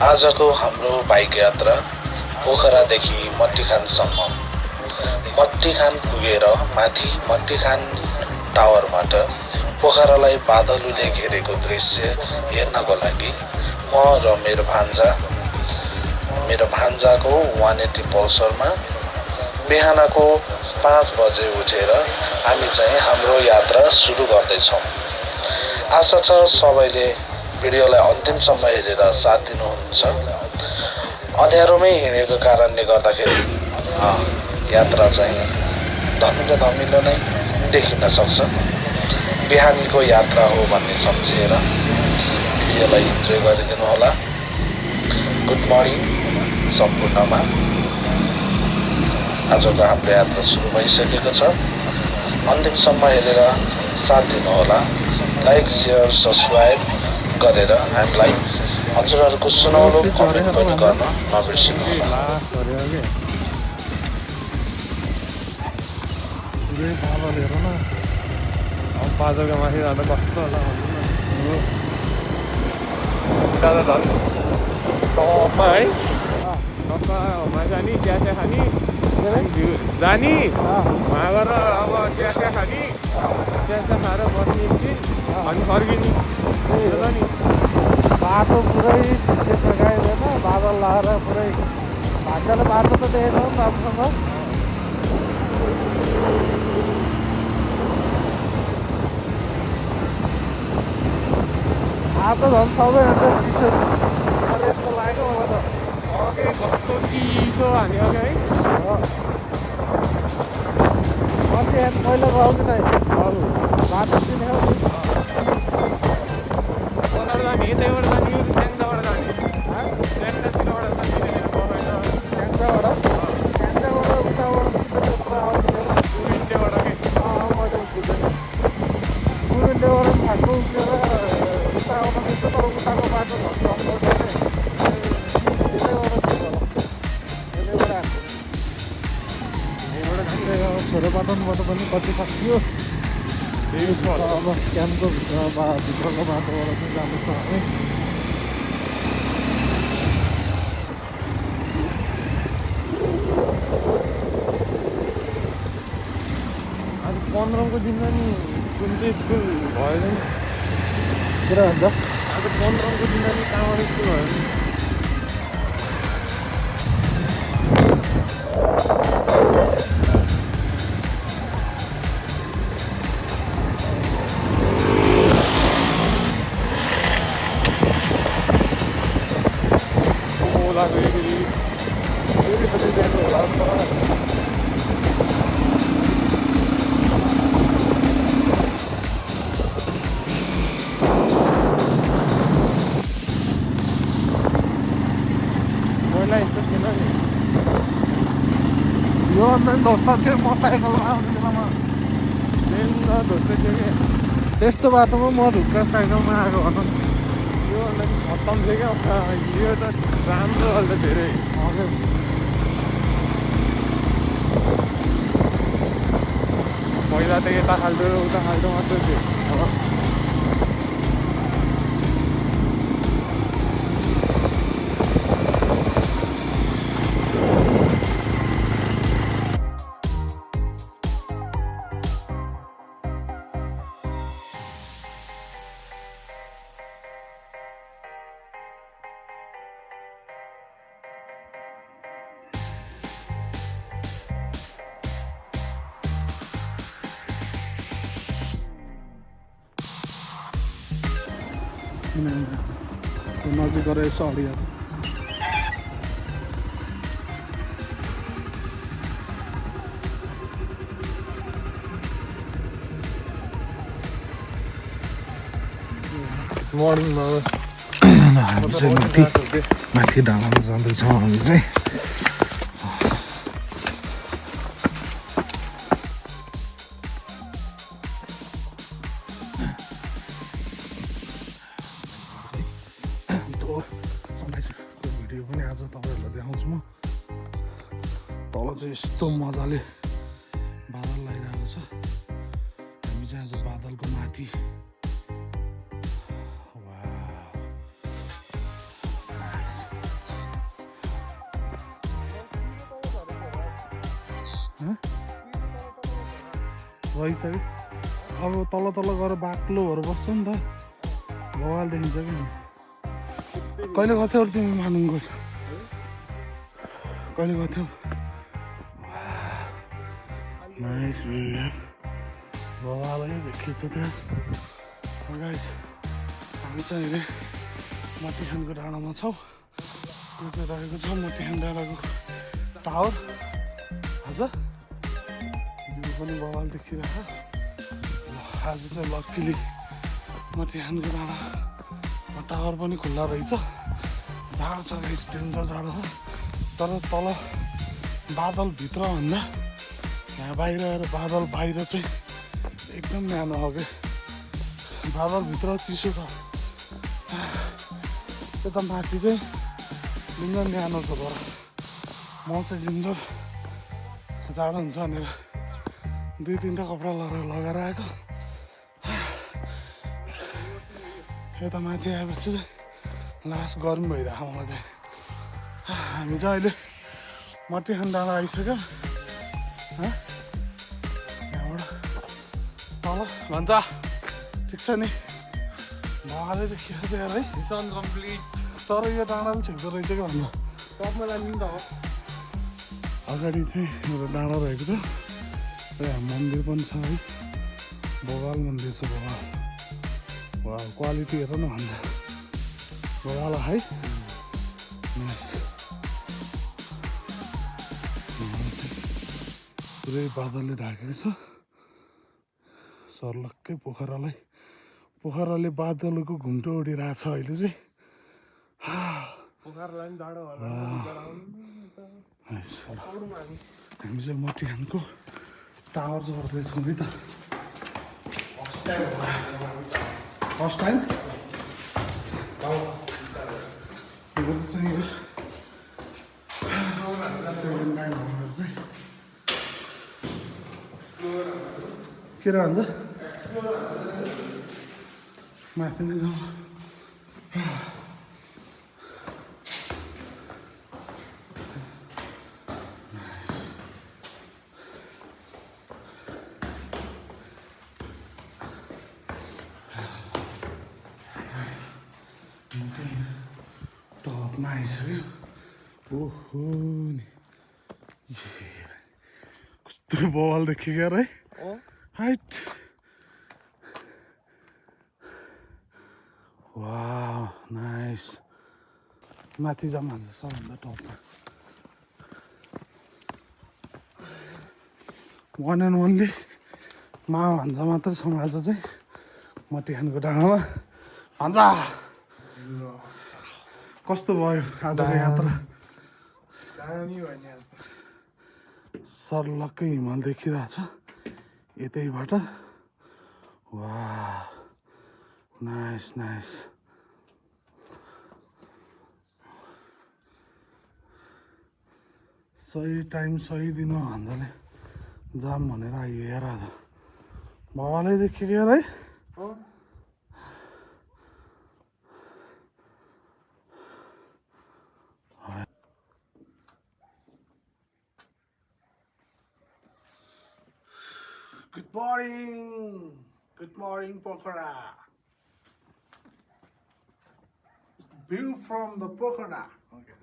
आजको हाम्रो बाइक यात्रा पोखरादेखि मट्टिखानसम्म। मट्टिखान पुगेर माथि मट्टिखान टावरबाट पोखरालाई बादलले घेरेको दृश्य हेर्नको लागि म र मेरो भान्जाको 180 पल्सरमा बिहानको 5 बजे उठेर हामी चाहिँ हाम्रो यात्रा सुरु गर्दैछौँ। आशा छ सबैले भिडियोलाई अन्तिमसम्म हेरेर साथ दिनुहुन्छ। अँध्यारोमै हिँडेको कारणले गर्दाखेरि यात्रा चाहिँ धमिलो नै देखिन सक्छ। बिहानीको यात्रा हो भन्ने सम्झेर भिडियोलाई इन्जोय गरिदिनु होला। गुड मर्निङ सम्पूर्णमा। आजको हाम्रो यात्रा सुरु भइसकेको छ। अन्तिमसम्म हेरेर साथ दिनुहोला। लाइक शेयर सब्सक्राइब गरेर हामीलाई हजुरहरूको सुनौलो कमेन्ट पनि गर्न नबिर्सिनुहोला। बादलको माथि जाँदा कस्तो होला दादा टपमा है टपमा जाने चिया खाने जाने वहाँ गएर अब चिया खाने चिया खाएर बस्ने एकछिन अनि फर्किने नि। बाटो पुरै छिट्टे सघाइँदैन, बादल लगाएर पुरै भाग्यले बाटो त देखेनौँ राम्रोसँग। आज त झन् सबैभन्दा चिसो यस्तो लाग्यो मलाई त। कस्तो चिसो हान्यो है अन्त पहिला गयो कि नै बाटो चिनेको जाने यतैबाट जाने स्याङ्जाबाट जाने स्याङ्जाबाट जाने ट्याङ्काबाट उताबाट कुइन्टेबाट के मैले बुझेँ। कुइन्टेबाट फाटो उठेर उता आउन मिल्छ, तर उताको बाटो छोरोपाटनबाट पनि कति सकियो। अब क्याम्पको भित्रको बाटोबाट पनि जाँदैछ हामी। आज 15को दिनमा नि कुन चाहिँ स्कुल भयो नि के भन्छ आज 15को दिनमा नि कहाँबाट स्कुल भयो नि। यो अन्त ढोस्ता थियो म साइकलमा आउने बेलामा ढोस्दै थियो कि त्यस्तो बाटोमा म ढुक्क साइकलमा आएको भनौँ। यो खत्तम थियो क्या यो त राम्रो अहिले धेरै हजुर पहिला त यता खाल्टो उता खाल्टो मात्रै थियो। त्यो नजिक गएर यसो अडियो मर्निङमा हामी चाहिँ माथि डाँडामा जाँदैछौँ। हामी चाहिँ सनराइजको भिडियो पनि आज तपाईँहरूलाई देखाउँछु म। तल चाहिँ यस्तो मजाले बादल लगाइरहेको छ। हामी चाहिँ आज बादलको माथि Wow. Nice. रहेछ कि अब तल तल गएर बाक्लोहरू बस्छ नि त बवाल देखिन्छ कि कहिले गएको थियौ तिमी मानुङको कहिले गएको थियौ नाइस भ्यू यार बवालै देखिन्छ त्यहाँ गाइस हामी चाहिँ अहिले मटिखानको डाँडामा छौँ त्यो चाहिँ रहेको छ मटिखान डाँडाको टावर हजुर भ्यू पनि बवाल देखिरहेको आज चाहिँ लक्कीली मटिखानको डाँडामा टावर पनि खुल्ला रहेछ जाडो छ गाइस डेन्जर जाडो हो तर तल बादलभित्र भन्दा यहाँ बाहिर आएर बादल बाहिर चाहिँ एकदम न्यानो हो कि बादलभित्र चिसो छ यता माथि चाहिँ जिन्दर न्यानो छ तर म चाहिँ जिन्दर जाडो हुन्छ भनेर 2-3टा कपडा लगाएर आएको यता माथि आएपछि चाहिँ लास्ट गरम भइरहेको मलाई चाहिँ हामी चाहिँ अहिले मटिखान डाँडा आइसक्यो यहाँबाट तल भन्छ ठिक छ नि भवाले देखियो त्यहाँ है मिसन कम्प्लिट तर यो डाँडा पनि छिर्दो रहेछ कि भन्नु टपमा लाने नि त हो अगाडि चाहिँ एउटा डाँडा रहेको छ र यहाँ मन्दिर पनि छ है बगाल मन्दिर छ बगाल वा क्वालिटी हेर न भन्छ बगाल है पुरै बादलले ढाकेको छ सर्लक्कै पोखराले बादलको घुम्टो उडिरहेको छ अहिले चाहिँ हामी चाहिँ मटिखानको टावर चढ्दैछौँ है त फर्स्ट टाइम मेरो चाहिँ यो सेकेन्ड टाइम भनेर चाहिँ के र भन्छ माथि नै जाउँ टपमा आइसक्यो ओहो नि कस्तो बवाल देखियो यार है हाइट वाह नाइस माथि जाऊँ भन्छ सबभन्दा टपमा वान एन्ड ओन्ली मा भन्छ मात्र समाज चाहिँ मटिखानको डाँडामा भन्छ कस्तो भयो आजको यात्रा सर्लक्कै हिमाल देखिरहेछ यतैबाट वाह नाइस नाइस सही टाइम सही दिनमा भन्दाले जाम भनेर आइयो यार आज बवालै देखियो यार है Good morning, Pokhara. View from the Pokhara. Okay.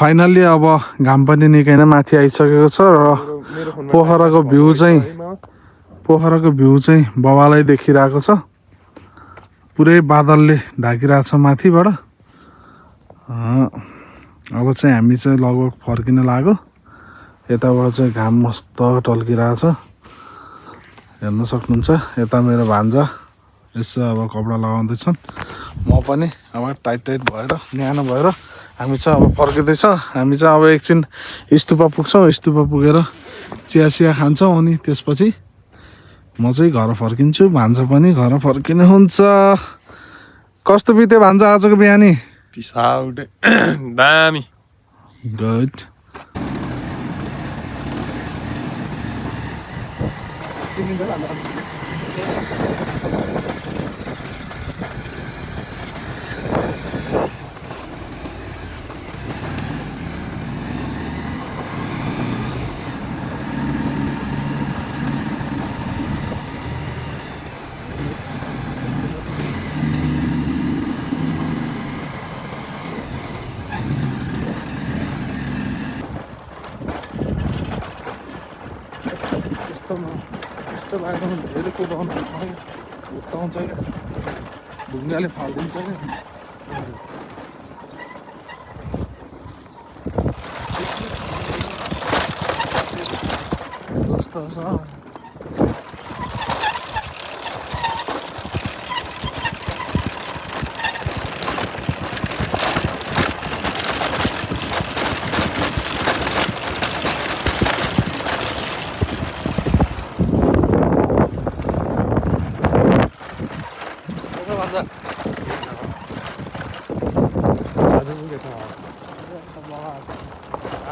Finally अब घाम पनि निकै नै माथि आइसकेको छ र पोखराको भ्यू चाहिँ बवालै देखिरहेको छ पुरै बादलले ढाकिरहेको छ माथिबाट अब चाहिँ हामी चाहिँ लगभग फर्किन लाग्यो यताबाट चाहिँ घाम मस्त टल्किरहेछ हेर्न सक्नुहुन्छ यता मेरो भान्जा यसो अब कपडा लगाउँदैछन् म पनि अब टाइट भएर न्यानो भएर हामी चाहिँ अब फर्किँदैछ हामी चाहिँ अब एकछिन स्तुपा पुग्छौँ स्तुपा पुगेर चिया खान्छौँ अनि त्यसपछि म चाहिँ घर फर्किन्छु भान्जा पनि घर फर्किने हुन्छ कस्तो बित्यो भान्जा आजको बिहानी पिसाउट दामी गुड यस्तो बाटोमा धेरै कुदाउनु उताउँछ क्या ढुङ्गाले फालिदिन्छ क्या कस्तो छ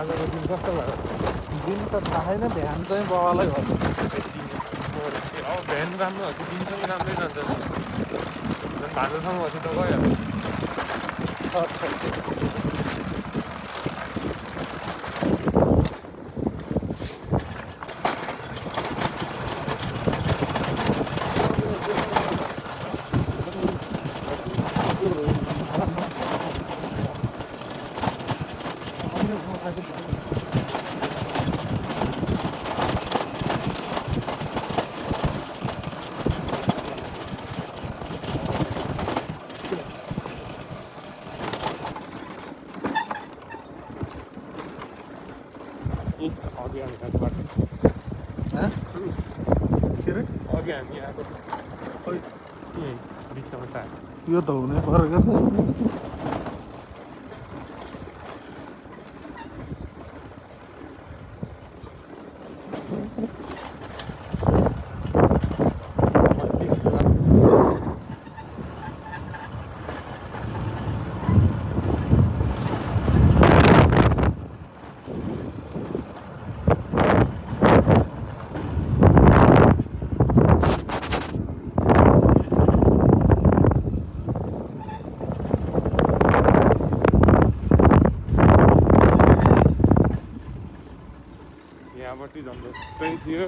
आजको दिन कस्तो भयो दिन त थाहै नै ध्यान चाहिँ बाबालाई हो अब भ्यान राम्रो हो दिन पनि राम्रै जान्छ भान्जासम्म होस् त गइहाल्छ अघि हामी आएको बाटो के अरे अघि हामी आएको खोइ बिचमा त यो त हुनै पर्यो क्या यहाँबाट झन् जस्तै थियो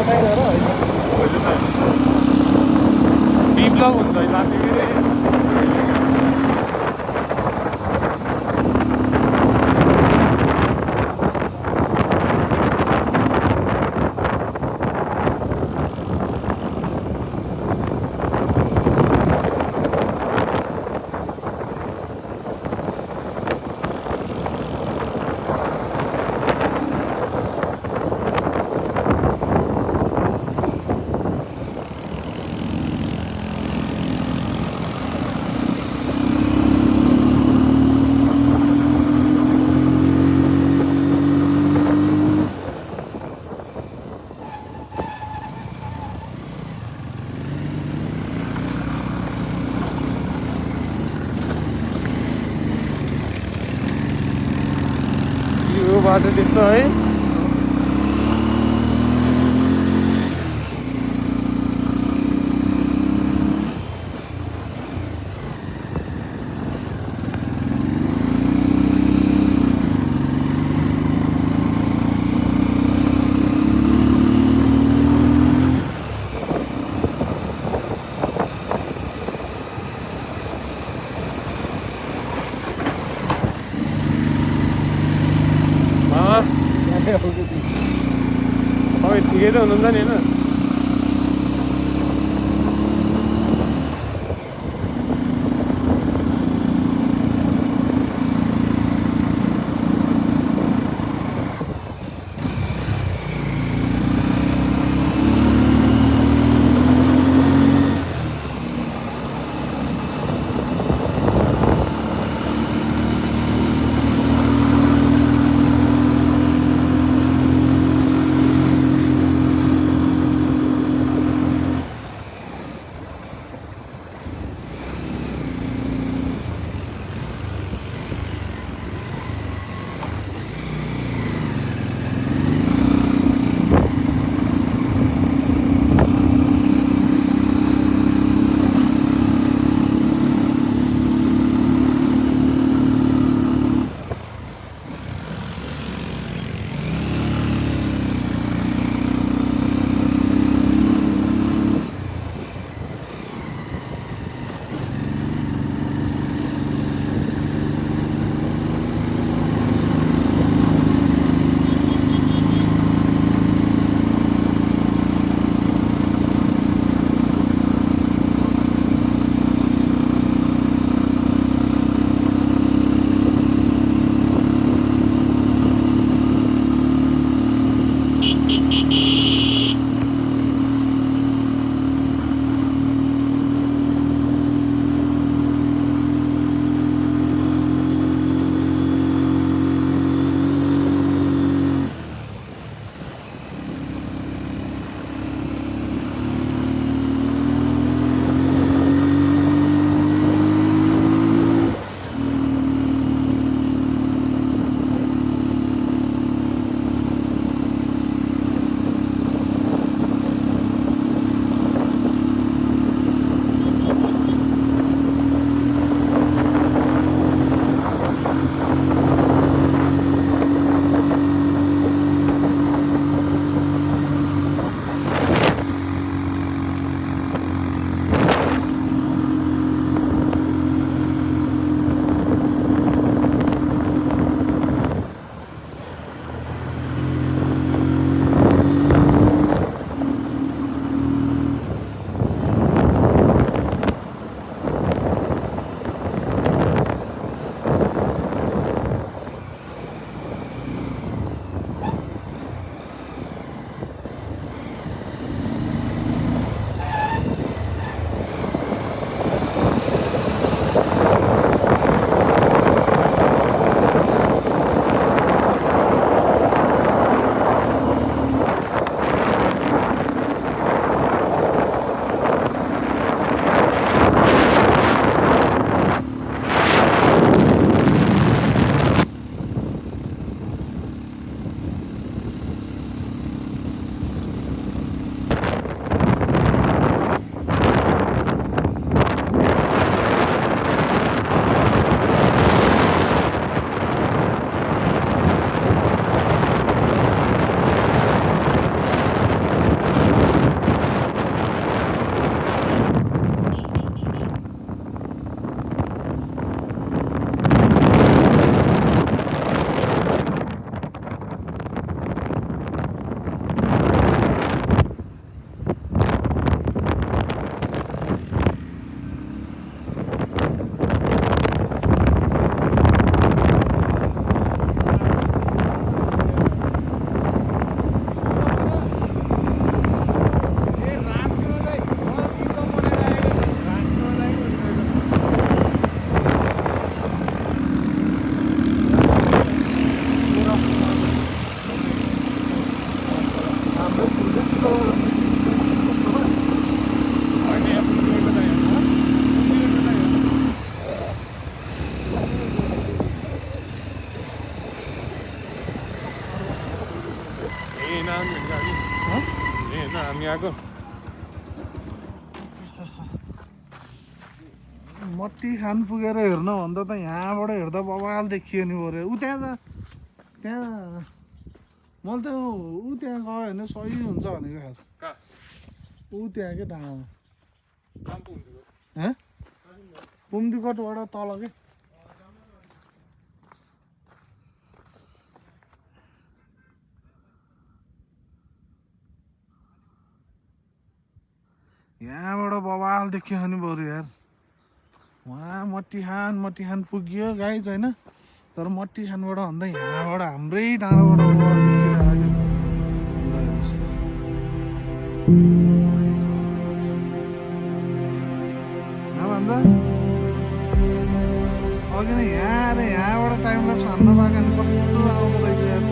बनाइदिएर होइन बिप्लव हुन्छ लाने यो बाटो त्यस्तो है तपाईँ ठिकै त हुनुहुन्छ नि होइन होइन हामी आएको मट्टी खान पुगेर हेर्न भन्दा त यहाँबाट हेर्दा बवाल देखियो नि बरु ऊ त्यहाँ मैले त ऊ त्यहाँ गयो भने सही हुन्छ भनेको खास ऊ त्यहाँ के डाँडामा पुम्दीकोटबाट तल के यहाँबाट बवाल देखियो नि बरु यार वहाँ मट्टिखान पुग्यो गाइज होइन तर मट्टिखानबाट भन्दा यहाँबाट हाम्रै डाँडाबाट बवाल देखिरहेको भन्दा अघि नै यहाँबाट टाइम ल्याप्स हान्न पाएको नि कस्तो आउँदो रहेछ यार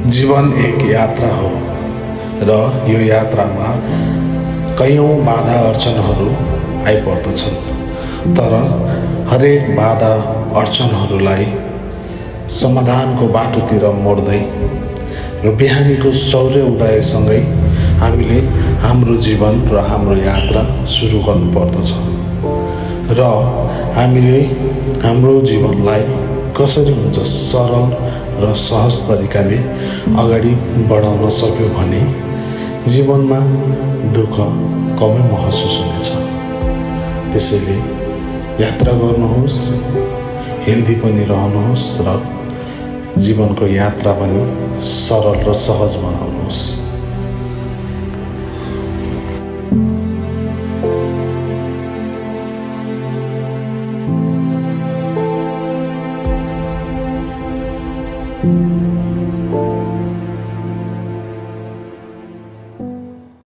जीवन एक यात्रा हो र यो यात्रामा कयौं बाधा अर्चनहरू आइपर्दछन् तर हरेक बाधा अर्चनहरूलाई समाधानको बाटोतिर मोड्दै र बिहानीको सौर्य उदयसँगै हामीले हाम्रो जीवन र हाम्रो यात्रा सुरु गर्नुपर्दछ र हामीले हाम्रो जीवनलाई कसरी हुन्छ सरल र सहज तरिकाले अगाडि बढाउन सक्यो भने जीवनमा दुःख कमै महसुस हुनेछ। त्यसैले यात्रा गर्नुहोस्, हेल्दी पनि रहनुहोस् र जीवनको यात्रा पनि सरल र सहज बनाउनुहोस्।